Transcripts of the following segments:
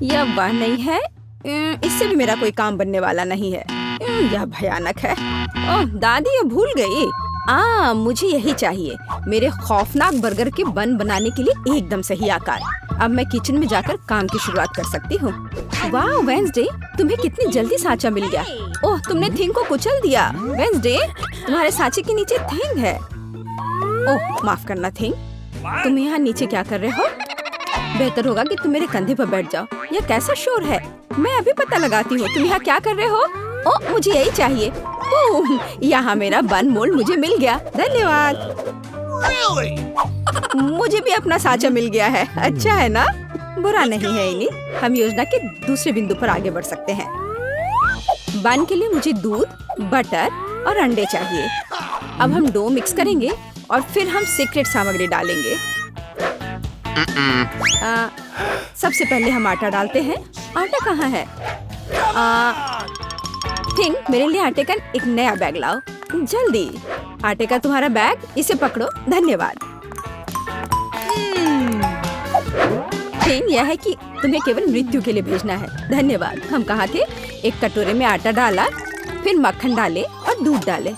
यह वह नहीं है। इससे भी मेरा कोई काम बनने वाला नहीं है। यह भयानक है। ओह दादी, ये भूल गई। मुझे यही चाहिए। मेरे खौफनाक बर्गर के बन बनाने के लिए एकदम सही आकार। अब मैं किचन में जाकर काम की शुरुआत कर सकती हूँ। वाह वेंसडे, तुम्हें कितनी जल्दी सांचा मिल गया। ओह, तुमने थिंग को कुचल दिया। वेंसडे, तुम्हारे सांचे के नीचे थिंग है। ओह माफ करना थिंग, तुम यहाँ नीचे क्या कर रहे हो? बेहतर होगा कि तुम मेरे कंधे पर बैठ जाओ। यह कैसा शोर है? मैं अभी पता लगाती हूँ। तुम यहाँ क्या कर रहे हो? ओह, मुझे यही चाहिए। यहाँ मेरा बन मोल्ड मुझे मिल गया। धन्यवाद। मुझे भी अपना सांचा मिल गया है। अच्छा है ना? बुरा नहीं है इनी। हम योजना के दूसरे बिंदु पर आगे बढ़ सकते हैं। बन के लिए मुझे दूध, बटर और अंडे चाहिए। अब हम डो मिक्स करेंगे और फिर हम सीक्रेट सामग्री डालेंगे। सबसे पहले हम आटा डालते हैं। आटा कहाँ है? थिंग, मेरे लिए आटे का एक नया बैग लाओ जल्दी। आटे का तुम्हारा बैग, इसे पकड़ो। धन्यवाद। थिंग, यह है कि तुम्हें केवल मृत्यु के लिए भेजना है। धन्यवाद। हम कहाँ थे? एक कटोरे में आटा डाला, फिर मक्खन डाले और दूध डाले।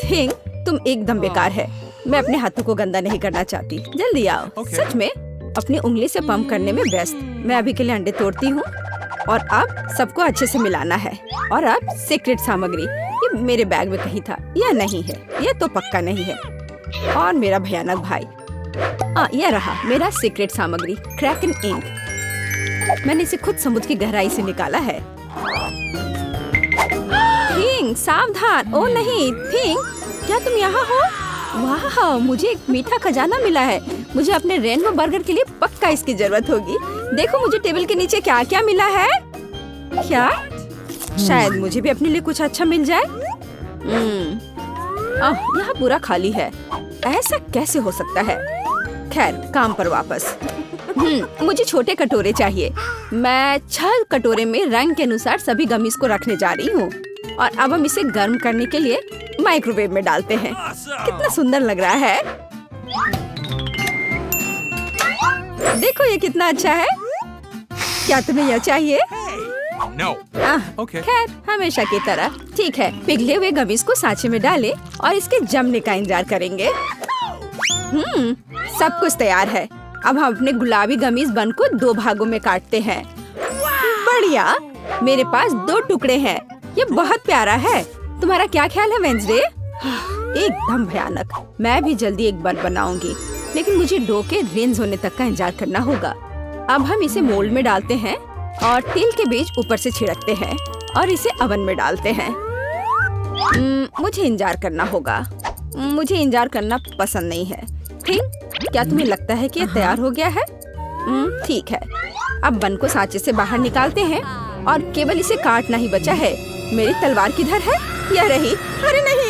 थिंग, तुम एकदम बेकार है। मैं अपने हाथों को गंदा नहीं करना चाहती। जल्दी आओ। सच में अपनी उंगली से पंप करने में व्यस्त। मैं अभी के लिए अंडे तोड़ती हूँ और अब सबको अच्छे से मिलाना है। और अब सीक्रेट सामग्री, ये मेरे बैग में कहीं था। यह नहीं है, यह तो पक्का नहीं है। और मेरा भयानक भाई, यह रहा मेरा सीक्रेट सामग्री, क्रैकन इंक। मैंने इसे खुद समुद्र की गहराई से निकाला है। थिंग, सावधान। ओ नहीं थिंग, क्या तुम यहाँ हो? वाह, मुझे एक मीठा खजाना मिला है। मुझे अपने रेनबो बर्गर के लिए पक्का इसकी जरूरत होगी। देखो मुझे टेबल के नीचे क्या क्या मिला है। क्या? शायद मुझे भी अपने लिए कुछ अच्छा मिल जाए। यहाँ पूरा खाली है। ऐसा कैसे हो सकता है? खैर, काम पर वापस। मुझे छोटे कटोरे चाहिए। मैं 6 कटोरे में रंग के अनुसार सभी गमीज को रखने जा रही हूँ। और अब हम इसे गर्म करने के लिए माइक्रोवेव में डालते हैं। कितना सुंदर लग रहा है। देखो ये कितना अच्छा है। क्या तुम्हें यह चाहिए? No. Okay. खैर, हमेशा की तरह। ठीक है, पिघले हुए गमीज को सांचे में डालें और इसके जमने का इंतजार करेंगे। सब कुछ तैयार है। अब हम अपने गुलाबी गमीज बन को 2 भागों में काटते हैं। बढ़िया, मेरे पास 2 टुकड़े हैं। ये बहुत प्यारा है। तुम्हारा क्या ख्याल है वेंसडे? एकदम भयानक। मैं भी जल्दी एक बन बनाऊंगी, लेकिन मुझे डो के रेंज होने तक का इंतजार करना होगा। अब हम इसे मोल्ड में डालते हैं और तिल के बीज ऊपर से छिड़कते हैं और इसे ओवन में डालते हैं। मुझे इंतजार करना होगा। मुझे इंतजार करना पसंद नहीं है। ठीक, क्या तुम्हें लगता है कि यह तैयार हो गया है? ठीक है। अब बन को सांचे से बाहर निकालते हैं और केवल इसे काटना ही बचा है। मेरी तलवार किधर है? यह रही। अरे नहीं।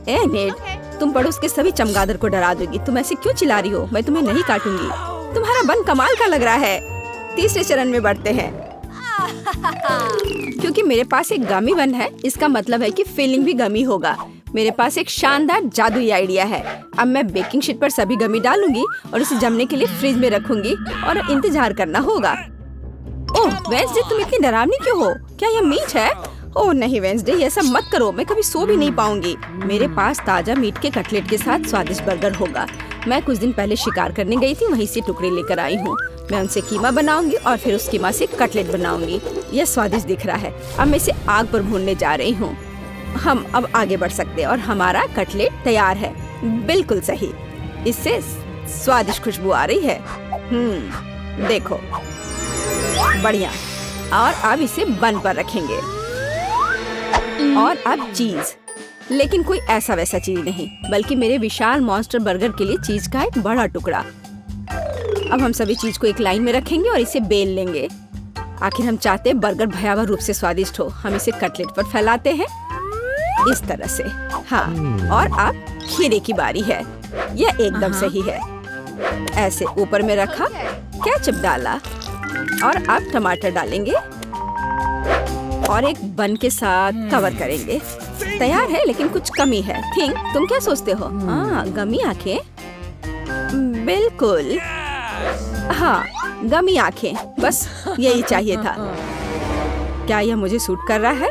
ए नेड, तुम पड़ोस के सभी चमगादड़ को डरा दोगी। तुम ऐसे क्यों चिल्ला रही हो? मैं तुम्हें नहीं काटूंगी। तुम्हारा बन कमाल का लग रहा है। तीसरे चरण में बढ़ते हैं। क्योंकि मेरे पास एक गमी बन है, इसका मतलब है कि फिलिंग भी गमी होगा। मेरे पास एक शानदार जादुई आइडिया है। अब मैं बेकिंग शीट पर सभी गमी डालूंगी और इसे जमने के लिए फ्रिज में रखूंगी और इंतजार करना होगा। ओह वेंसडे, तुम इतनी डरावनी क्यों हो? क्या यह मीट है? ओह नहीं वेंसडे, ये सब मत करो। मैं कभी सो भी नहीं पाऊंगी। मेरे पास ताजा मीट के कटलेट के साथ स्वादिष्ट बर्गर होगा। मैं कुछ दिन पहले शिकार करने गई थी, वहीं से टुकड़े लेकर आई हूँ। मैं उनसे कीमा बनाऊंगी और फिर उस कीमा से कटलेट बनाऊंगी। यह स्वादिष्ट दिख रहा है। अब मैं इसे आग पर भूनने जा रही हूँ। हम अब आगे बढ़ सकते हैं और हमारा कटलेट तैयार है। बिल्कुल सही, इससे स्वादिष्ट खुशबू आ रही है। देखो, बढ़िया। और अब इसे बन पर रखेंगे। और अब चीज, लेकिन कोई ऐसा वैसा चीज नहीं, बल्कि मेरे विशाल मॉन्स्टर बर्गर के लिए चीज का एक बड़ा टुकड़ा। अब हम सभी चीज को एक लाइन में रखेंगे और इसे बेल लेंगे। आखिर हम चाहते हैं बर्गर भयावह रूप से स्वादिष्ट हो। हम इसे कटलेट पर फैलाते हैं इस तरह से। हाँ, और अब खीरे की बारी है। यह एकदम सही है। ऐसे ऊपर में रखा, केचप डाला और अब टमाटर डालेंगे और एक बन के साथ कवर करेंगे। तैयार है, लेकिन कुछ कमी है। थिंक, तुम क्या सोचते हो? गमी आंखें। बिल्कुल। हाँ, गमी आंखें, बस यही चाहिए था। क्या यह मुझे सूट कर रहा है?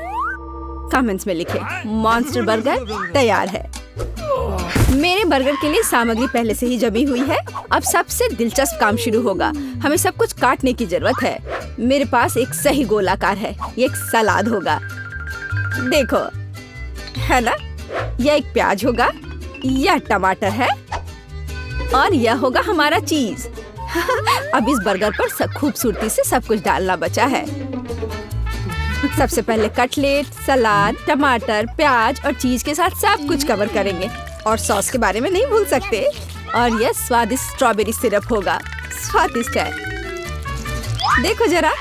कमेंट्स में लिखें। मॉन्स्टर बर्गर तैयार है। मेरे बर्गर के लिए सामग्री पहले से ही जमी हुई है। अब सबसे दिलचस्प काम शुरू होगा। हमें सब कुछ काटने की जरूरत है। मेरे पास एक सही गोलाकार है। ये एक सलाद होगा, देखो, है ना? यह एक प्याज होगा, यह टमाटर है और यह होगा हमारा चीज। अब इस बर्गर पर खूबसूरती से सब कुछ डालना बचा है। सबसे पहले कटलेट, सलाद, टमाटर, प्याज और चीज के साथ सब कुछ कवर करेंगे। और सॉस के बारे में नहीं भूल सकते। और यह स्वादिष्ट स्ट्रॉबेरी सिरप होगा। स्वादिष्ट है, देखो जरा।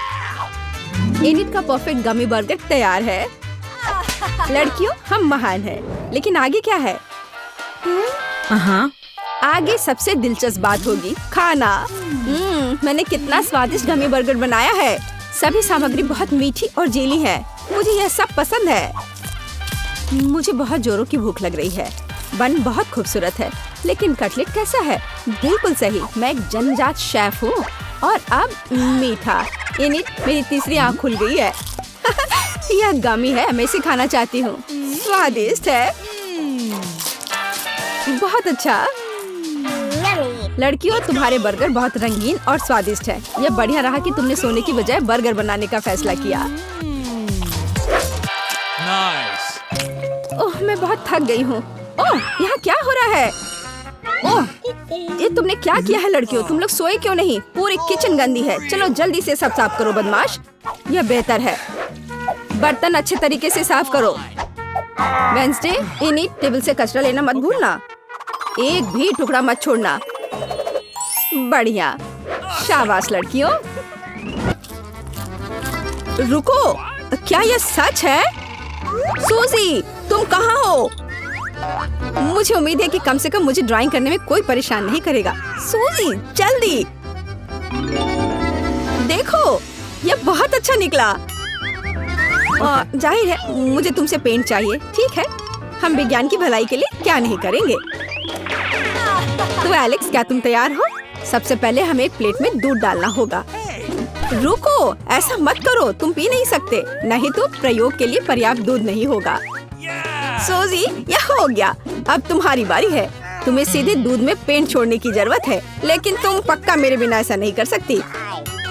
एनिट का परफेक्ट गमी बर्गर तैयार है। लड़कियों, हम महान हैं, लेकिन आगे क्या है? आगे सबसे दिलचस्प बात होगी खाना। मैंने कितना स्वादिष्ट गमी बर्गर बनाया है। सभी सामग्री बहुत मीठी और जेली है। मुझे यह सब पसंद है। मुझे बहुत जोरों की भूख लग रही है। बन बहुत खूबसूरत है, लेकिन कटलेट कैसा है? बिल्कुल सही, मैं एक जन्मजात शेफ हूँ। और अब मीठा। एनिट, मेरी तीसरी आँख खुल गई है। यह गमी है, मैं इसे खाना चाहती हूँ। स्वादिष्ट है, बहुत अच्छा। लड़कियों, तुम्हारे बर्गर बहुत रंगीन और स्वादिष्ट है। यह बढ़िया रहा कि तुमने सोने की बजाय बर्गर बनाने का फैसला किया। Nice. ओह, मैं बहुत थक गई हूँ। ओह, यहाँ क्या हो रहा है? ओह, ये तुमने क्या किया है लड़कियों? तुम लोग सोए क्यों नहीं? पूरी किचन गंदी है। चलो जल्दी से सब साफ करो बदमाश। यह बेहतर है। बर्तन अच्छे तरीके से साफ करो। वेंसडे, एनिट, टेबल से कचरा लेना मत भूलना। एक भी टुकड़ा मत छोड़ना। बढ़िया, शाबाश लड़कियों। रुको, क्या यह सच है? सूजी, तुम कहाँ हो? मुझे उम्मीद है कि कम से कम मुझे ड्राइंग करने में कोई परेशान नहीं करेगा। सूजी, जल्दी देखो, यह बहुत अच्छा निकला। जाहिर है मुझे तुमसे पेंट चाहिए। ठीक है, हम विज्ञान की भलाई के लिए क्या नहीं करेंगे। तो एलेक्स, क्या तुम तैयार हो? सबसे पहले हमें एक प्लेट में दूध डालना होगा। रुको, ऐसा मत करो, तुम पी नहीं सकते, नहीं तो प्रयोग के लिए पर्याप्त दूध नहीं होगा। सूजी, यह हो गया। अब तुम्हारी बारी है। तुम्हें सीधे दूध में पेंट छोड़ने की जरूरत है, लेकिन तुम पक्का मेरे बिना ऐसा नहीं कर सकती।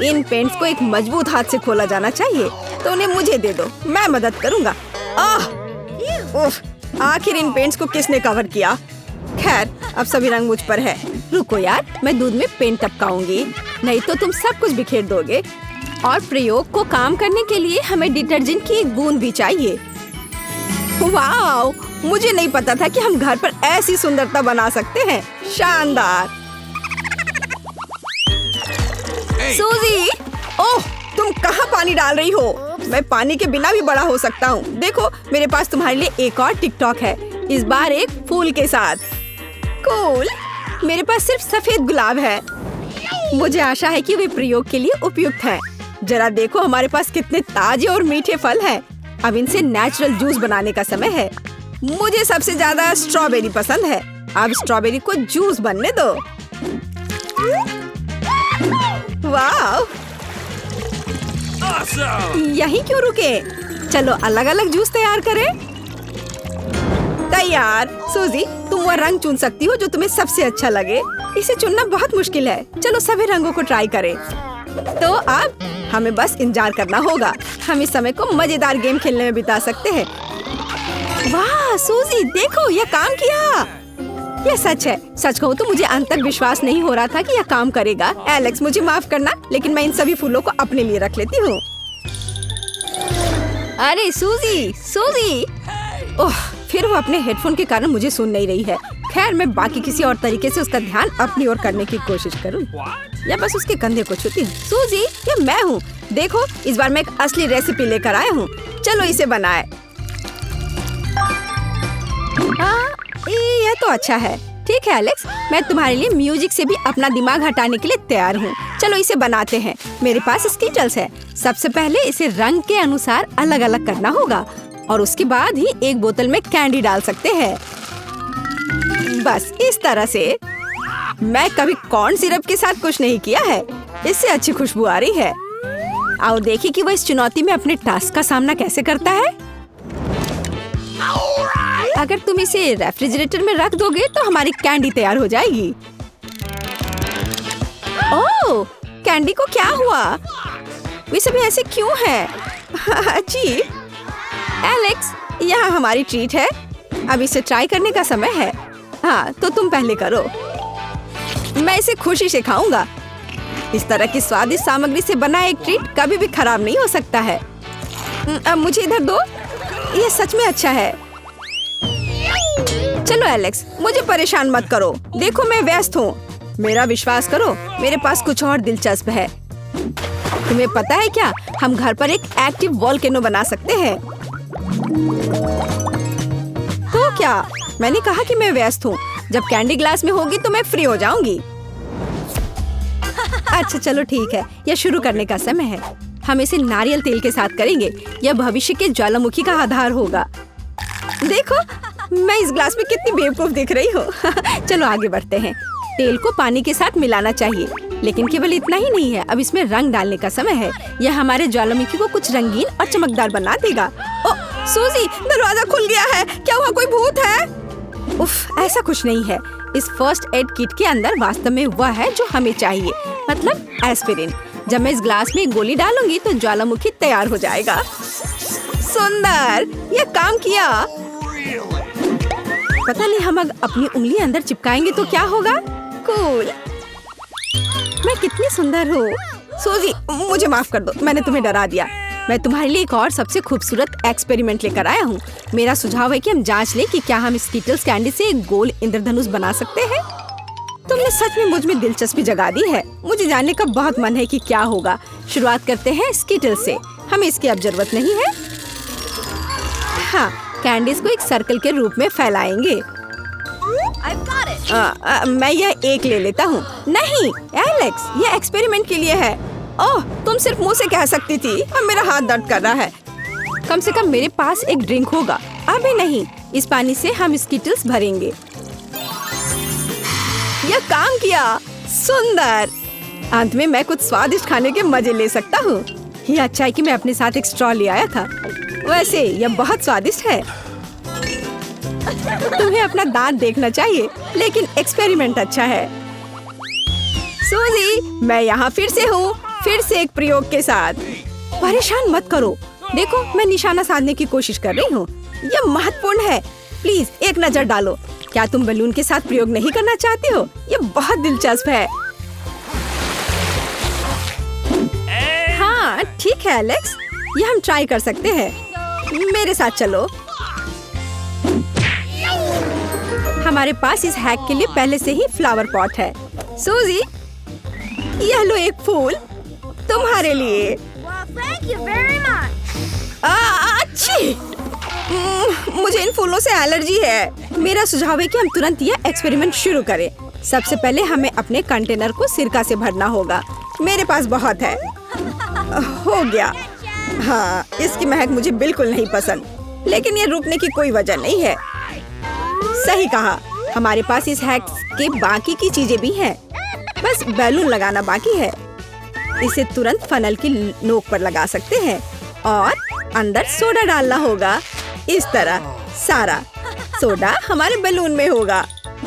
इन पेंट्स को एक मजबूत हाथ से खोला जाना चाहिए, तो उन्हें मुझे दे दो, मैं मदद करूँगा। आखिर इन पेंट्स को किसने कवर किया? खैर, अब सभी रंग मुझ पर है। रुको यार, मैं दूध में पेंट टपकाऊंगी, नहीं तो तुम सब कुछ बिखेर दोगे। और प्रयोग को काम करने के लिए हमें डिटर्जेंट की एक बूंद भी चाहिए। वाओ, मुझे नहीं पता था कि हम घर पर ऐसी सुंदरता बना सकते हैं। शानदार। सूजी, ओह, तुम कहाँ पानी डाल रही हो? मैं पानी के बिना भी बड़ा हो सकता हूँ। देखो, मेरे पास तुम्हारे लिए एक और टिकटॉक है, इस बार एक फूल के साथ। कूल। मेरे पास सिर्फ सफेद गुलाब है। मुझे आशा है कि वे प्रयोग के लिए उपयुक्त हैं। जरा देखो, हमारे पास कितने ताजे और मीठे फल हैं। अब इनसे नेचुरल जूस बनाने का समय है। मुझे सबसे ज्यादा स्ट्रॉबेरी पसंद है। अब स्ट्रॉबेरी को जूस बनने दो। वाह, Awesome. यहीं क्यों रुके? चलो अलग अलग जूस तैयार करें। तैयार। सूजी, तुम वह रंग चुन सकती हो जो तुम्हें सबसे अच्छा लगे। इसे चुनना बहुत मुश्किल है। चलो सभी रंगों को ट्राई करें। तो अब हमें बस इंतजार करना होगा। हम इस समय को मजेदार गेम खेलने में बिता सकते हैं। वाह सूजी, देखो, यह काम किया। यह सच है। सच कहूँ तो मुझे अंत तक विश्वास नहीं हो रहा था कि यह काम करेगा। एलेक्स, मुझे माफ करना, लेकिन मैं इन सभी फूलों को अपने लिए रख लेती हूँ। अरे सूजी, सूजी! ओह, फिर वो अपने हेडफोन के कारण मुझे सुन नहीं रही है। खैर, मैं बाकी किसी और तरीके से उसका ध्यान अपनी ओर करने की कोशिश करूँ, या बस उसके कंधे को छूती हूँ। सूजी, ये मैं हूँ। देखो, इस बार मैं एक असली रेसिपी लेकर आया हूँ। चलो इसे बनाए। यह तो अच्छा है। ठीक है एलेक्स, मैं तुम्हारे लिए म्यूजिक से भी अपना दिमाग हटाने के लिए तैयार हूँ। चलो इसे बनाते हैं। मेरे पास स्कीटल्स है। सबसे पहले इसे रंग के अनुसार अलग अलग करना होगा और उसके बाद ही एक बोतल में कैंडी डाल सकते हैं। बस इस तरह से। मैं कभी कॉर्न सिरप के साथ कुछ नहीं किया है। इससे अच्छी खुशबू आ रही है। आओ देखिए कि वो इस चुनौती में अपने टास्क का सामना कैसे करता है। अगर तुम इसे रेफ्रिजरेटर में रख दोगे तो हमारी कैंडी तैयार हो जाएगी। ओह, कैंडी को क्या हुआ? वे सभी ऐसे क्यों हैं? अजीब। एलेक्स, यहाँ हमारी ट्रीट है। अब इसे ट्राई करने का समय है। हाँ, तो तुम पहले करो। मैं इसे खुशी से खाऊंगा। इस तरह की स्वादिष्ट सामग्री से बना एक ट्रीट कभी भी खराब नहीं हो सकता है। अब मुझे इधर दो। ये सच में अच्छा है। चलो एलेक्स, मुझे परेशान मत करो। देखो मैं व्यस्त हूँ। मेरा विश्वास करो, मेरे पास कुछ और दिलचस्प है। तुम्हें पता है क्या, हम घर पर एक एक्टिव वोल्केनो बना सकते हैं। तो क्या? मैंने कहा कि मैं व्यस्त हूँ। जब कैंडी ग्लास में होगी तो मैं फ्री हो जाऊंगी। अच्छा चलो ठीक है, यह शुरू करने का समय है। हम इसे नारियल तेल के साथ करेंगे। यह भविष्य के ज्वालामुखी का आधार होगा। देखो, मैं इस ग्लास में कितनी बेवकूफ दिख रही हूँ। चलो आगे बढ़ते हैं। तेल को पानी के साथ मिलाना चाहिए, लेकिन केवल इतना ही नहीं है। अब इसमें रंग डालने का समय है। यह हमारे ज्वालामुखी को कुछ रंगीन और चमकदार बना देगा। ओह सूजी, दरवाजा खुल गया है। क्या वहाँ कोई भूत है? उफ, ऐसा कुछ नहीं है। इस फर्स्ट एड किट के अंदर वास्तव में वह है जो हमें चाहिए, मतलब एस्पिरिन। जब मैं इस ग्लास में गोली डालूंगी तो ज्वालामुखी तैयार हो जाएगा। सुंदर, यह काम किया। पता नहीं हम अपनी उंगली अंदर चिपकाएंगे तो क्या होगा। कूल। मैं कितनी सुंदर हूँ। सूजी, मुझे माफ कर दो, मैंने तुम्हें डरा दिया। मैं तुम्हारे लिए एक और सबसे खूबसूरत एक्सपेरिमेंट लेकर आया हूँ। मेरा सुझाव है कि हम जांच लें कि क्या हम स्कीटल्स कैंडी से एक गोल इंद्रधनुष बना सकते हैं। तुमने सच में मुझ में दिलचस्पी जगा दी है। मुझे जानने का बहुत मन है कि क्या होगा। शुरुआत करते हैं स्कीटल से। हमें इसकी अब जरूरत नहीं है। हाँ, कैंडीज को एक सर्कल के रूप में फैलाएंगे। मैं यह एक ले लेता हूँ। नहीं एलेक्स, यह एक्सपेरिमेंट के लिए है। ओह, तुम सिर्फ मुंह से कह सकती थी। अब मेरा हाथ दर्द कर रहा है। कम से कम मेरे पास एक ड्रिंक होगा। अभी नहीं, इस पानी से हम स्कीटल्स भरेंगे। यह काम किया। सुंदर। अंत में मैं कुछ स्वादिष्ट खाने के मजे ले सकता हूँ। ये अच्छा है कि मैं अपने साथ एक स्ट्रॉ ले आया था। वैसे यह बहुत स्वादिष्ट है। तुम्हें अपना दांत देखना चाहिए, लेकिन एक्सपेरिमेंट अच्छा है। सूजी, मैं यहाँ फिर से हूँ, फिर से एक प्रयोग के साथ। परेशान मत करो। देखो, मैं निशाना साधने की कोशिश कर रही हूँ। यह महत्वपूर्ण है। प्लीज एक नजर डालो। क्या तुम बलून के साथ प्रयोग नहीं करना चाहती हो? यह बहुत दिलचस्प है। हाँ ठीक है एलेक्स, यह हम ट्राई कर सकते हैं। मेरे साथ चलो। हमारे पास इस हैक के लिए पहले से ही फ्लावर पॉट है। सूजी, यह लो एक फूल तुम्हारे लिए। अच्छी। मुझे इन फूलों से एलर्जी है। मेरा सुझाव है कि हम तुरंत यह एक्सपेरिमेंट शुरू करें। सबसे पहले हमें अपने कंटेनर को सिरका से भरना होगा। मेरे पास बहुत है। हो गया। हाँ, इसकी महक मुझे बिल्कुल नहीं पसंद, लेकिन ये रुकने की कोई वजह नहीं है। सही कहा। हमारे पास इस हैक के बाकी की चीजें भी हैं। बस बैलून लगाना बाकी है। इसे तुरंत फनल की नोक पर लगा सकते हैं और अंदर सोडा डालना होगा। इस तरह सारा सोडा हमारे बैलून में होगा।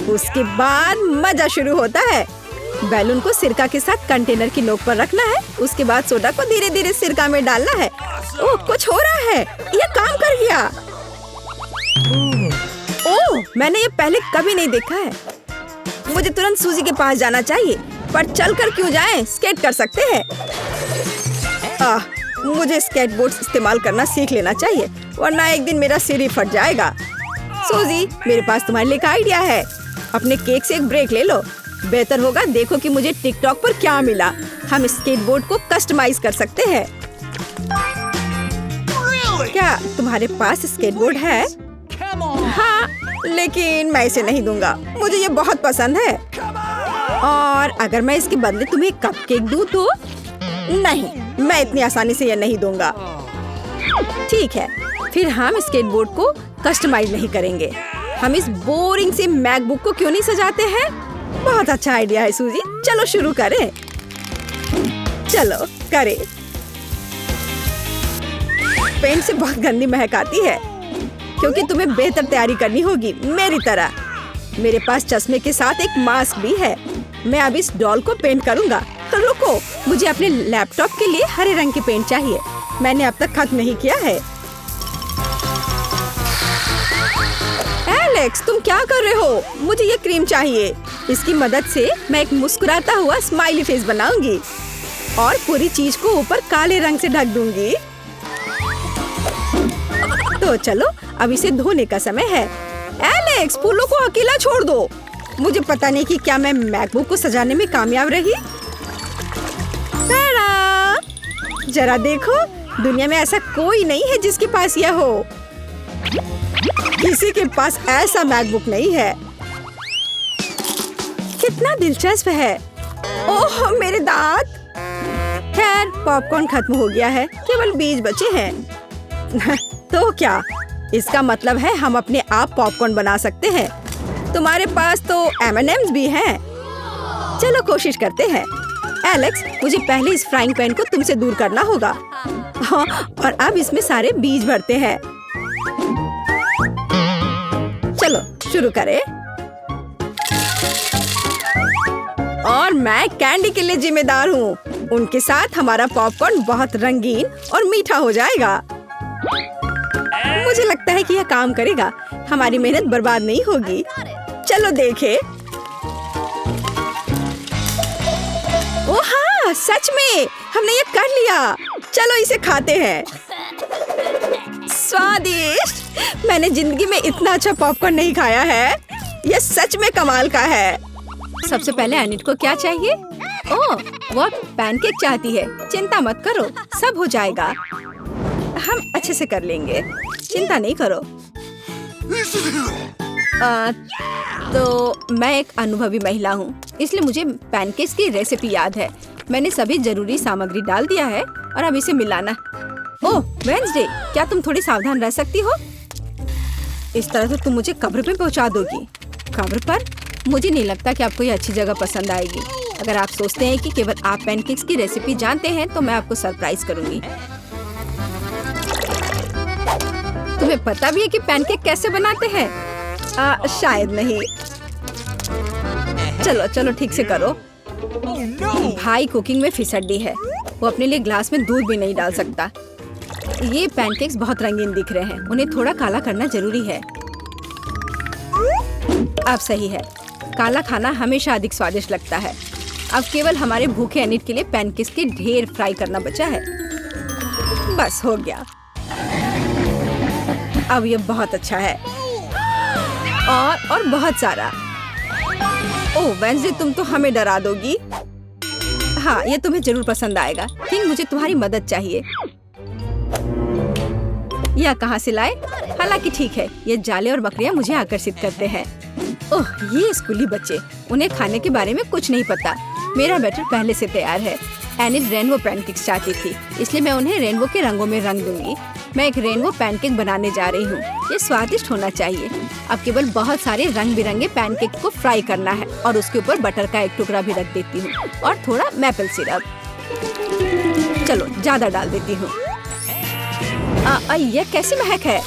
उसके बाद मजा शुरू होता है। बैलून को सिरका के साथ कंटेनर की नोक पर रखना है। उसके बाद सोडा को धीरे धीरे सिरका में डालना है। ओह, कुछ हो रहा है। यह काम कर गया। ओह, मैंने ये पहले कभी नहीं देखा है। मुझे तुरंत सूजी के पास जाना चाहिए, पर चलकर क्यों जाएं? स्केट कर सकते हैं। मुझे स्केटबोर्ड इस्तेमाल करना सीख लेना चाहिए, वरना एक दिन मेरा सिर ही फट जाएगा। सूजी, मेरे पास तुम्हारे लिए एक आइडिया है। अपने केक से एक ब्रेक ले लो। बेहतर होगा देखो कि मुझे टिकटॉक पर क्या मिला। हम स्केटबोर्ड को कस्टमाइज कर सकते हैं। क्या तुम्हारे पास स्केटबोर्ड है? हाँ, लेकिन मैं इसे नहीं दूंगा। मुझे ये बहुत पसंद है। और अगर मैं इसके बदले तुम्हें कपकेक दूं तो? नहीं, मैं इतनी आसानी से ये नहीं दूंगा। ठीक है, फिर हम स्केटबोर्ड को कस्टमाइज नहीं करेंगे। हम इस बोरिंग से मैकबुक को क्यों नहीं सजाते हैं? बहुत अच्छा आइडिया है सूजी, चलो शुरू करें। चलो करें। पेंट से बहुत गंदी महक आती है, क्योंकि तुम्हें बेहतर तैयारी करनी होगी मेरी तरह। मेरे पास चश्मे के साथ एक मास्क भी है। मैं अब इस डॉल को पेंट करूंगा। तो रुको, मुझे अपने लैपटॉप के लिए हरे रंग की पेंट चाहिए। मैंने अब तक खत्म नहीं किया है। एलेक्स, तुम क्या कर रहे हो? मुझे ये क्रीम चाहिए। इसकी मदद से मैं एक मुस्कुराता हुआ स्माइली फेस बनाऊंगी और पूरी चीज को ऊपर काले रंग से ढक दूंगी। तो चलो, अब इसे धोने का समय है। एलेक्स, फूलों को अकेला छोड़ दो। मुझे पता नहीं कि क्या मैं मैकबुक को सजाने में कामयाब रही। तारा! जरा देखो, दुनिया में ऐसा कोई नहीं है जिसके पास यह हो। किसी के पास ऐसा मैकबुक नहीं है। कितना दिलचस्प है। ओह, मेरे दांत। खैर, पॉपकॉर्न खत्म हो गया है, केवल बीज बचे हैं। तो क्या इसका मतलब है हम अपने आप पॉपकॉर्न बना सकते हैं? तुम्हारे पास तो M&M's भी हैं। चलो कोशिश करते हैं। एलेक्स, मुझे पहले इस फ्राइंग पैन को तुमसे दूर करना होगा। हाँ, और अब इसमें सारे बीज भरते हैं। चलो शुरू करें। और मैं कैंडी के लिए जिम्मेदार हूँ। उनके साथ हमारा पॉपकॉर्न बहुत रंगीन और मीठा हो जाएगा। मुझे लगता है कि यह काम करेगा। हमारी मेहनत बर्बाद नहीं होगी। चलो देखें। ओह हाँ, सच में हमने ये कर लिया। चलो इसे खाते हैं। स्वादिष्ट। मैंने जिंदगी में इतना अच्छा पॉपकॉर्न नहीं खाया है। यह सच में कमाल का है। सबसे पहले अनिट को क्या चाहिए? ओह, वो पैनकेक चाहती है। चिंता मत करो, सब हो जाएगा। हम अच्छे से कर लेंगे, चिंता नहीं करो। तो मैं एक अनुभवी महिला हूँ, इसलिए मुझे पैनकेक्स की रेसिपी याद है। मैंने सभी जरूरी सामग्री डाल दिया है और अब इसे मिलाना। ओह वेंसडे, क्या तुम थोड़ी सावधान रह सकती हो? इस तरह तो तुम मुझे कब्र पे पहुँचा दोगी। कब्र पर? मुझे नहीं लगता कि आपको ये अच्छी जगह पसंद आएगी। अगर आप सोचते हैं कि केवल आप पैनकेक्स की रेसिपी जानते हैं तो मैं आपको सरप्राइज करूंगी। तुम्हें पता भी है कि पैनकेक कैसे बनाते हैं? शायद नहीं। चलो चलो ठीक से करो। भाई कुकिंग में फिसड्डी है। वो अपने लिए ग्लास में दूध भी नहीं डाल सकता। ये पैनकेक्स बहुत रंगीन दिख रहे हैं, उन्हें थोड़ा काला करना जरूरी है। अब सही है। काला खाना हमेशा अधिक स्वादिष्ट लगता है। अब केवल हमारे भूखे अनिट के लिए पैनकेक्स के ढेर फ्राई करना बचा है। बस हो गया। अब ये बहुत अच्छा है। और बहुत सारा। ओह वेंसडे, तुम तो हमें डरा दोगी। हाँ, ये तुम्हें जरूर पसंद आएगा। किंग, मुझे तुम्हारी मदद चाहिए। यह कहाँ से लाए? हालांकि ठीक है, ये जाले और बकरियां मुझे आकर्षित करते हैं। ओह, ये स्कूली बच्चे, उन्हें खाने के बारे में कुछ नहीं पता। मेरा बैटर पहले से तैयार है। एनिट रेनबो पैनकेक्स चाहती थी, इसलिए मैं उन्हें रेनबो के रंगों में रंग दूंगी। मैं एक रेनबो पैनकेक बनाने जा रही हूँ। ये स्वादिष्ट होना चाहिए। अब केवल बहुत सारे रंग बिरंगे पैनकेक को फ्राई करना है और उसके ऊपर बटर का एक टुकड़ा भी रख देती हूँ और थोड़ा मैपल सिरप। चलो ज्यादा डाल देती हूँ। यह कैसी महक है?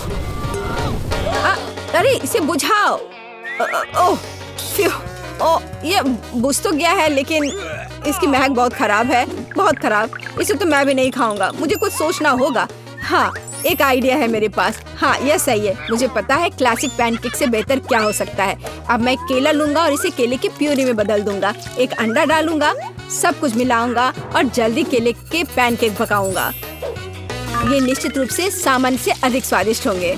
अरे इसे बुझाओ। ओह, ये बुझ तो गया है, लेकिन इसकी महक बहुत खराब है, बहुत खराब। इसे तो मैं भी नहीं खाऊंगा। मुझे कुछ सोचना होगा। हाँ, एक आइडिया है मेरे पास। हाँ, यह सही है। मुझे पता है क्लासिक पैनकेक से बेहतर क्या हो सकता है। अब मैं केला लूंगा और इसे केले की प्यूरी में बदल दूंगा। एक अंडा डालूंगा, सब कुछ मिलाऊंगा और जल्दी केले के पैनकेक पकाऊंगा। ये निश्चित रूप से सामान्य से अधिक स्वादिष्ट होंगे।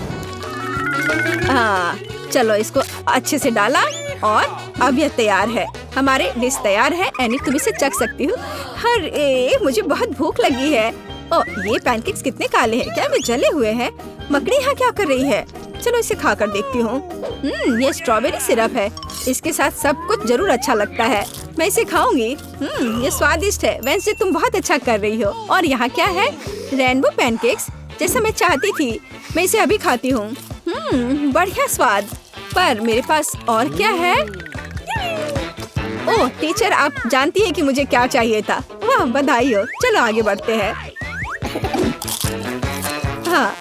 हाँ, चलो इसको अच्छे से डाला और अब यह तैयार है। हमारे डिश तैयार है। एनिट, तुम इसे चख सकती हो। अरे मुझे बहुत भूख लगी है। ओह, ये पैनकेक्स कितने काले हैं। क्या वे जले हुए हैं? मकड़ी यहाँ क्या कर रही है? चलो इसे खाकर देखती हूँ। ये स्ट्रॉबेरी सिरप है। इसके साथ सब कुछ जरूर अच्छा लगता है। मैं इसे खाऊंगी। ये स्वादिष्ट है। वैसे तुम बहुत अच्छा कर रही हो। और यहाँ क्या है? रेनबो पैनकेक्स, जैसा मैं चाहती थी। मैं इसे अभी खाती हूँ। बढ़िया स्वाद। पर मेरे पास और क्या है? ओह टीचर, आप जानती हैं कि मुझे क्या चाहिए था। वाह बधाई हो। चलो आगे बढ़ते हैं। हाँ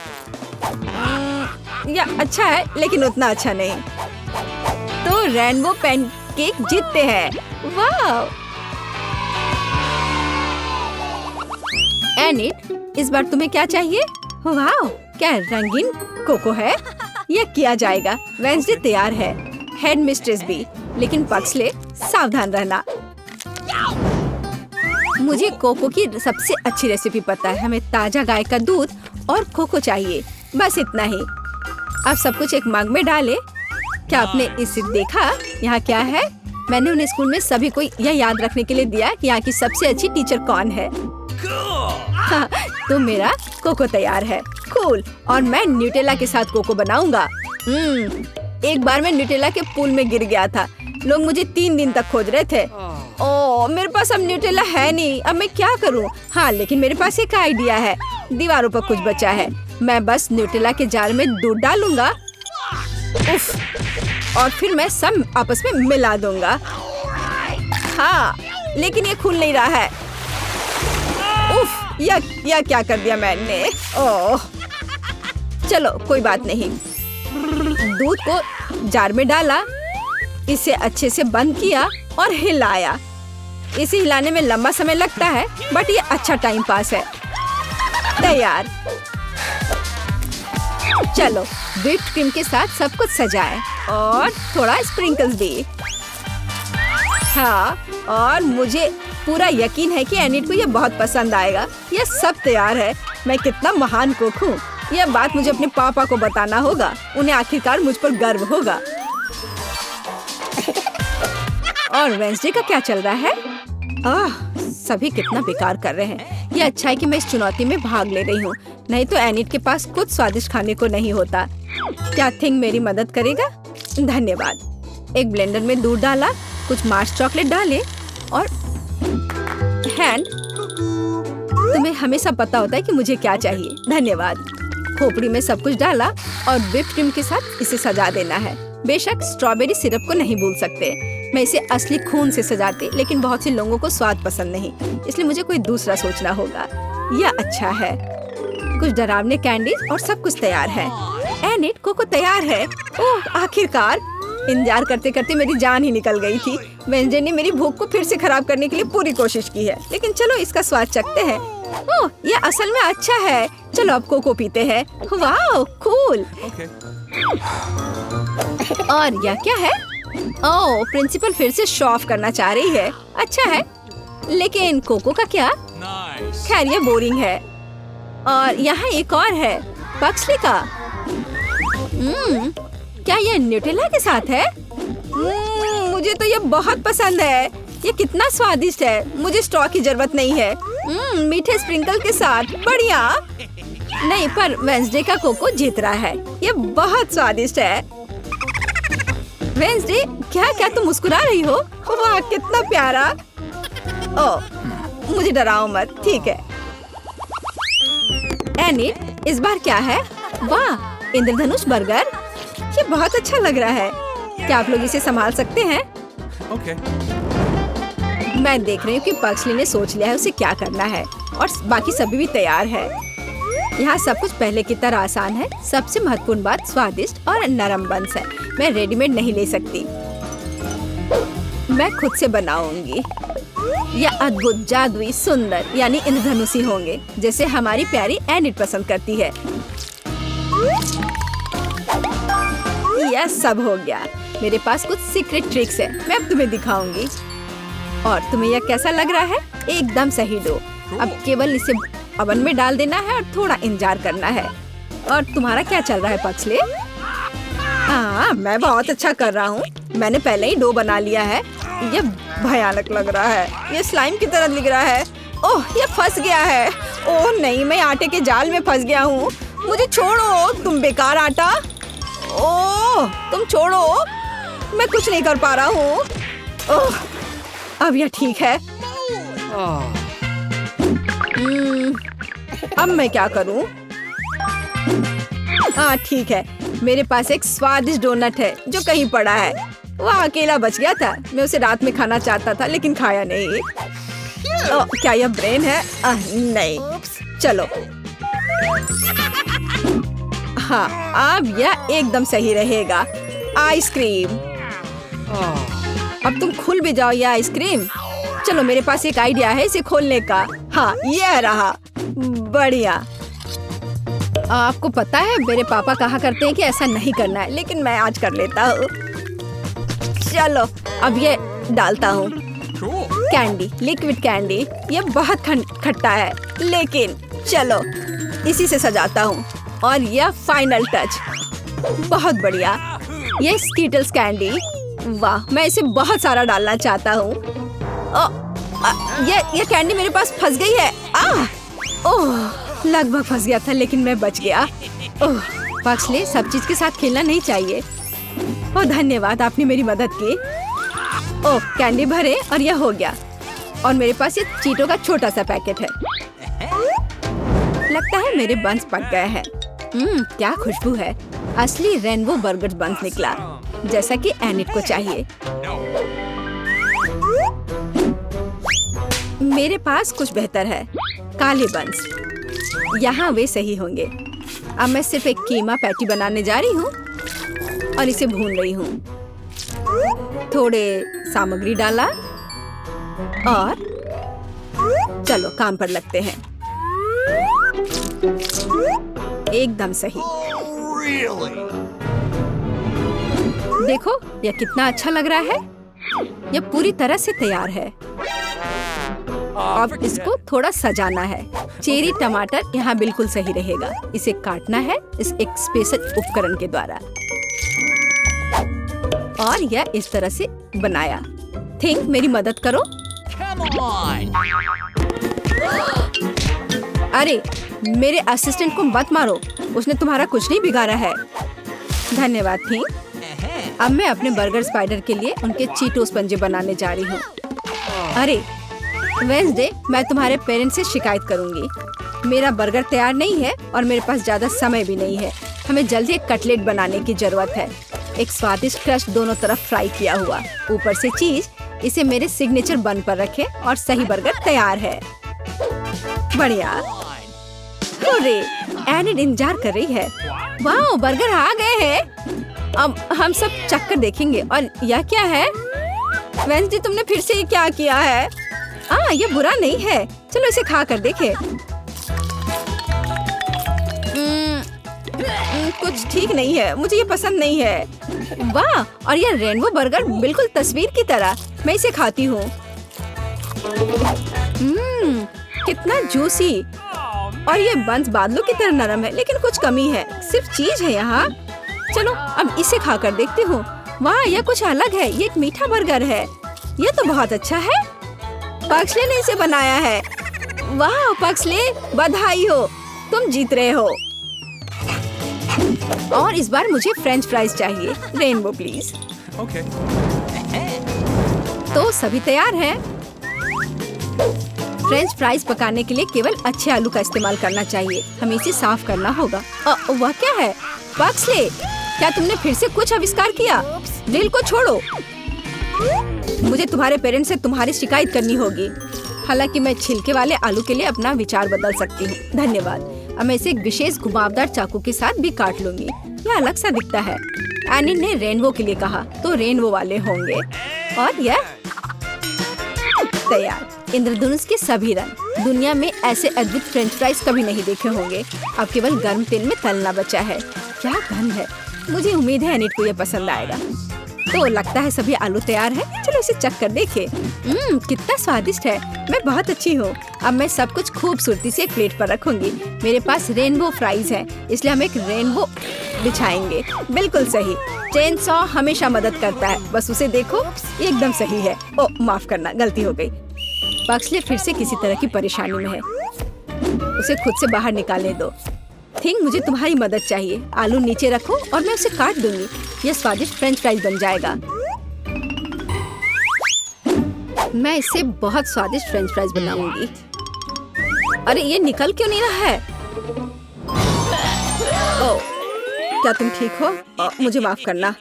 या अच्छा है लेकिन उतना अच्छा नहीं। तो रेनबो पैनकेक जीतते हैं। वाह एनिट, इस बार तुम्हें क्या चाहिए? वाह क्या रंगीन कोको है? यह किया जाएगा। वेंसडे तैयार है, हेड मिस्ट्रेस भी, लेकिन पक्सले सावधान रहना। मुझे कोको की सबसे अच्छी रेसिपी पता है। हमें ताजा गाय का दूध और कोको चाहिए, बस इतना ही। अब सब कुछ एक मग में डालें। क्या आपने इसे देखा? यहाँ क्या है? मैंने उन्हें स्कूल में सभी को यह याद रखने के लिए दिया कि यहाँ की सबसे अच्छी टीचर कौन है। हाँ, तो मेरा कोको तैयार है। कूल। और मैं न्यूटेला के साथ कोको बनाऊंगा। एक बार मैं न्यूटेला के पूल में गिर गया था। लोग मुझे 3 दिन तक खोज रहे थे। ओह मेरे पास अब न्यूटेला है नहीं। अब मैं क्या करूं? हाँ लेकिन मेरे पास एक आइडिया है। दीवारों पर कुछ बचा है। मैं बस न्यूटेला के जार में दूध डालूंगा। उफ। और फिर मैं सब आपस में मिला दूंगा। हाँ लेकिन ये खुल नहीं रहा है। उफ, यह क्या कर दिया मैंने? ओह चलो कोई बात नहीं। दूध को जार में डाला, इसे अच्छे से बंद किया और हिलाया। इसे हिलाने में लंबा समय लगता है बट ये अच्छा टाइम पास है। तैयार। चलो व्हिप्ड क्रीम के साथ सब कुछ सजाएं और थोड़ा स्प्रिंकल्स भी। हाँ और मुझे पूरा यकीन है कि एनिट को ये बहुत पसंद आएगा। यह सब तैयार है। मैं कितना महान कुक हूँ। यह बात मुझे अपने पापा को बताना होगा। उन्हें आखिरकार मुझ पर गर्व होगा। और वेंसडे का क्या चल रहा है? सभी कितना बेकार कर रहे हैं। ये अच्छा है कि मैं इस चुनौती में भाग ले रही हूँ, नहीं तो एनिट के पास कुछ स्वादिष्ट खाने को नहीं होता। क्या थिंग मेरी मदद करेगा? धन्यवाद। एक ब्लेंडर में दूध डाला, कुछ मार्श चॉकलेट डाले और हैंड। तुम्हें हमेशा पता होता है कि मुझे क्या चाहिए। धन्यवाद। खोपड़ी में सब कुछ डाला और व्हिप्ड क्रीम के साथ इसे सजा देना है। बेशक स्ट्रॉबेरी सिरप को नहीं भूल सकते। मैं इसे असली खून से सजाती, लेकिन बहुत से लोगों को स्वाद पसंद नहीं, इसलिए मुझे कोई दूसरा सोचना होगा। यह अच्छा है। कुछ डरावने कैंडीज और सब कुछ तैयार है। एनिट कोको तैयार है। ओह आखिरकार। इंतजार करते करते मेरी जान ही निकल गई थी। वेंसडे ने मेरी भूख को फिर से खराब करने के लिए पूरी कोशिश की है, लेकिन चलो इसका स्वाद चखते हैं। ओह ये असल में अच्छा है। चलो अब कोको पीते हैं। वाह कूल। और यह क्या है? ओह प्रिंसिपल फिर से शो ऑफ करना चाह रही है। अच्छा है, लेकिन कोको का क्या? खैर ये बोरिंग है। और यहाँ एक और है, पक्सली का। क्या ये न्यूटेला के साथ है? मुझे तो ये बहुत पसंद है। ये कितना स्वादिष्ट है। मुझे स्ट्रॉ की जरूरत नहीं है। मीठे स्प्रिंकल के साथ बढ़िया। नहीं पर वेंसडे का कोको जीत रहा है। ये बहुत स्वादिष्ट है। वेंसडे क्या तुम मुस्कुरा रही हो? वाह कितना प्यारा। ओह मुझे डराओ मत। ठीक है। एनिट इस बार क्या है? वाह इंद्रधनुष बर्गर। ये बहुत अच्छा लग रहा है। क्या आप लोग इसे संभाल सकते हैं? Okay. मैं देख रही हूँ कि पक्सली ने सोच लिया है उसे क्या करना है और बाकी सभी भी तैयार है। यहाँ सब कुछ पहले की तरह आसान है। सबसे महत्वपूर्ण बात स्वादिष्ट और नरम बंस है। मैं रेडीमेड नहीं ले सकती, मैं खुद से बनाऊंगी। यह अद्भुत, जादुई, सुंदर यानी इंद्रधनुषी होंगे, जैसे हमारी प्यारी एनिट पसंद करती है। यह सब हो गया। मेरे पास कुछ सीक्रेट ट्रिक्स है, मैं अब तुम्हें दिखाऊंगी। और तुम्हें यह कैसा लग रहा है? एकदम सही डो। अब केवल इसे ओवन में डाल देना है और थोड़ा इंतजार करना है। और तुम्हारा क्या चल रहा है पक्सले? हाँ मैं बहुत अच्छा कर रहा हूँ। मैंने पहले ही डो बना लिया है। यह भयानक लग रहा है। यह स्लाइम की तरह दिख रहा है। ओह यह फंस गया है। ओह नहीं, मैं आटे के जाल में फंस गया हूँ। मुझे छोड़ो, तुम बेकार आटा। ओह तुम छोड़ो, मैं कुछ नहीं कर पा रहा हूँ। ओह अब यह ठीक है। अब मैं क्या करूँ? हाँ ठीक है, मेरे पास एक स्वादिष्ट डोनट है जो कहीं पड़ा है। वह अकेला बच गया था। मैं उसे रात में खाना चाहता था लेकिन खाया नहीं। क्या यह ब्रेन है? नहीं, चलो। हाँ, अब यह एकदम सही रहेगा। आइसक्रीम। अब तुम खुल भी जाओ ये आइसक्रीम। चलो, मेरे पास एक आइडिया है इसे खोलने का। हाँ, यह रहा। बढ़िया। आपको पता है मेरे पापा कहा करते हैं कि ऐसा नहीं करना है, लेकिन मैं आज कर लेता हूँ। चलो, अब ये डालता हूँ। Candy, liquid candy. ये बहुत खट्टा है, लेकिन चलो इसी से सजाता हूँ। और यह फाइनल टच। बहुत बढ़िया। ये स्कीटल्स कैंडी। वाह, मैं इसे बहुत सारा डालना चाहता हूँ। ये कैंडी मेरे पास फंस गई है। ओह, लगभग फंस गया था लेकिन मैं बच गया। ओह, पक्सले, सब चीज के साथ खेलना नहीं चाहिए। ओह, धन्यवाद, आपने मेरी मदद की। ओह, कैंडी भरे और यह हो गया। और मेरे पास ये चीटों का छोटा सा पैकेट है। लगता है मेरे बंस पक गए हैं। क्या खुशबू है। असली रेनबो बर्गर बंस निकला, जैसा कि एनिट को चाहिए। मेरे पास कुछ बेहतर है। काले बंस। यहाँ वे सही होंगे। अब मैं सिर्फ एक कीमा पैटी बनाने जा रही हूँ और इसे भून रही हूँ। थोड़े सामग्री डाला और चलो काम पर लगते हैं। एकदम सही। देखो, यह कितना अच्छा लग रहा है। यह पूरी तरह से तैयार है। अब इसको थोड़ा सजाना है। चेरी टमाटर यहाँ बिल्कुल सही रहेगा। इसे काटना है इस एक स्पेशल उपकरण के द्वारा। और यह इस तरह से बनाया। थिंक, मेरी मदद करो। अरे, मेरे असिस्टेंट को मत मारो। उसने तुम्हारा कुछ नहीं बिगाड़ा है। धन्यवाद थिंक। अब मैं अपने बर्गर स्पाइडर के लिए उनके चीटोस पंजे बनाने जा रही हूँ। अरे वेंसडे, मैं तुम्हारे पेरेंट्स से शिकायत करूंगी। मेरा बर्गर तैयार नहीं है और मेरे पास ज्यादा समय भी नहीं है। हमें जल्दी एक कटलेट बनाने की जरूरत है। एक स्वादिष्ट क्रस्ट दोनों तरफ फ्राई किया हुआ, ऊपर से चीज। इसे मेरे सिग्नेचर बन पर रखें और सही बर्गर तैयार है। बढ़िया। अरे, एनिट इंतजार कर रही है। वाह, बर्गर आ गए हैं। अब हम सब चक्कर देखेंगे। और यह क्या है? वेंसडे, तुमने फिर से ये क्या किया है? ये बुरा नहीं है। चलो इसे खा कर देखें। कुछ ठीक नहीं है। मुझे ये पसंद नहीं है। वाह, और यह रेनबो बर्गर बिल्कुल तस्वीर की तरह। मैं इसे खाती हूँ। कितना जूसी। और ये बंस बादलों की तरह नरम है, लेकिन कुछ कमी है। सिर्फ चीज है यहाँ। चलो अब इसे खा कर देखती हूँ। वाह, यह कुछ अलग है। ये एक मीठा बर्गर है। यह तो बहुत अच्छा है। पक्सले ने इसे बनाया है। वाह पक्सले, बधाई हो, तुम जीत रहे हो। और इस बार मुझे फ्रेंच फ्राइज चाहिए। Rainbow please. Okay. तो सभी तैयार हैं। फ्रेंच फ्राइज पकाने के लिए केवल अच्छे आलू का इस्तेमाल करना चाहिए। हमें इसे साफ करना होगा। वह क्या है? पक्सले, क्या तुमने फिर से कुछ आविष्कार किया? दिल को छोड़ो। मुझे तुम्हारे पेरेंट्स से तुम्हारी शिकायत करनी होगी। हालांकि मैं छिलके वाले आलू के लिए अपना विचार बदल सकती हूँ। धन्यवाद। अब मैं इसे एक विशेष घुमावदार चाकू के साथ भी काट लूंगी। यह अलग सा दिखता है। एनी ने रेनबो के लिए कहा, तो रेनबो वाले होंगे। और यह तैयार। इंद्रधनुष के सभी रंग। दुनिया में ऐसे अद्भुत फ्रेंच फ्राइज कभी नहीं देखे होंगे। अब केवल गर्म तेल में तलना बचा है। क्या गंध है। मुझे उम्मीद है एनिट को यह पसंद आएगा। तो लगता है सभी आलू तैयार है। चलो इसे चख कर देखें। कितना स्वादिष्ट है। मैं बहुत अच्छी हूँ। अब मैं सब कुछ खूबसूरती से एक प्लेट पर रखूंगी। मेरे पास रेनबो फ्राइज है, इसलिए हम एक रेनबो बिछाएंगे। बिल्कुल सही। चेन सॉ हमेशा मदद करता है। बस उसे देखो, एकदम सही है। ओ माफ करना, गलती हो गई। पक्सले फिर से किसी तरह की परेशानी में है। उसे खुद से बाहर निकालने दो। थिंक, मुझे तुम्हारी मदद चाहिए। आलू नीचे रखो और मैं उसे काट दूंगी। यह स्वादिष्ट फ्रेंच फ्राइज बन जाएगा। मैं इससे बहुत स्वादिष्ट फ्रेंच फ्राइज बनाऊंगी। अरे ये निकल क्यों नहीं रहा है? ओह, क्या तुम ठीक हो? मुझे माफ करना।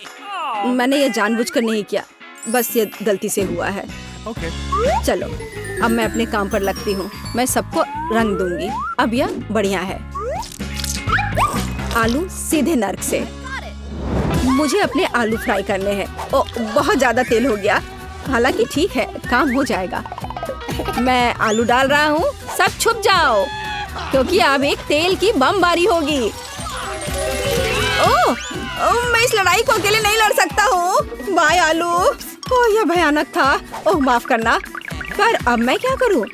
मैंने ये जानबूझकर नहीं किया, बस ये गलती से हुआ है। Okay. चलो अब मैं अपने काम पर लगती हूँ। मैं सबको रंग दूंगी। अब यह बढ़िया है। आलू सीधे नर्क से। मुझे अपने आलू फ्राई करने हैं। ओ, बहुत ज्यादा तेल हो गया। हालांकि ठीक है, काम हो जाएगा। मैं आलू डाल रहा हूँ। सब छुप जाओ, क्योंकि अब एक तेल की बमबारी होगी। ओह, मैं इस लड़ाई को अकेले नहीं लड़ सकता हूँ। बाय आलू। ओह, यह भयानक था। ओह, माफ करना। पर अब मैं क्या करूँ?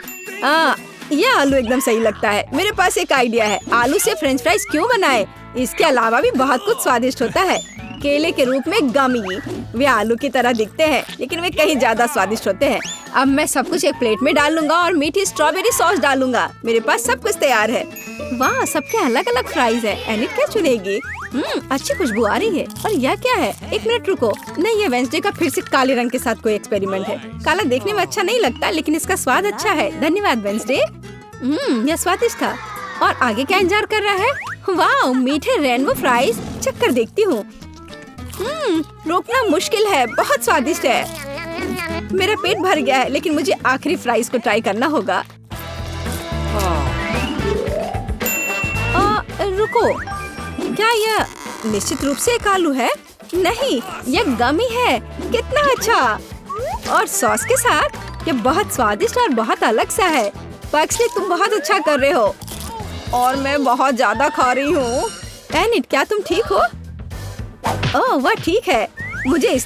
यह आलू एकदम सही लगता है। मेरे पास एक आइडिया है। आलू से फ्रेंच फ्राइज क्यों बनाए? इसके अलावा भी बहुत कुछ स्वादिष्ट होता है। केले के रूप में गमी। वे आलू की तरह दिखते हैं, लेकिन वे कहीं ज्यादा स्वादिष्ट होते हैं। अब मैं सब कुछ एक प्लेट में डाल लूंगा और मीठी स्ट्रॉबेरी सॉस डालूंगा। मेरे पास सब कुछ तैयार है। वाह, सबके अलग अलग फ्राइज है। एनिट क्या चुनेगी? अच्छी खुशबू आ रही है। और यह क्या है? एक मिनट रुको। नहीं, ये वेंसडे का फिर से काले रंग के साथ कोई एक्सपेरिमेंट है। काला देखने में अच्छा नहीं लगता, लेकिन इसका स्वाद अच्छा है। धन्यवाद वेंसडे। यह स्वादिष्ट था। और आगे क्या इंतजार कर रहा है? वाह, मीठे रेनबो फ्राइज। चक्कर देखती हूँ। रोकना मुश्किल है। बहुत स्वादिष्ट है। मेरा पेट भर गया है, लेकिन मुझे आखिरी फ्राइज को ट्राई करना होगा। रुको, क्या यह निश्चित रूप से एक आलू है? नहीं, यह गमी है। कितना अच्छा! और सॉस के साथ। यह बहुत स्वादिष्ट और बहुत अलग सा है। पैक्सली, तुम बहुत अच्छा कर रहे हो। और मैं बहुत ज्यादा खा रही हूँ। एनिट, क्या तुम ठीक हो? ओह, वह ठीक है। मुझे इस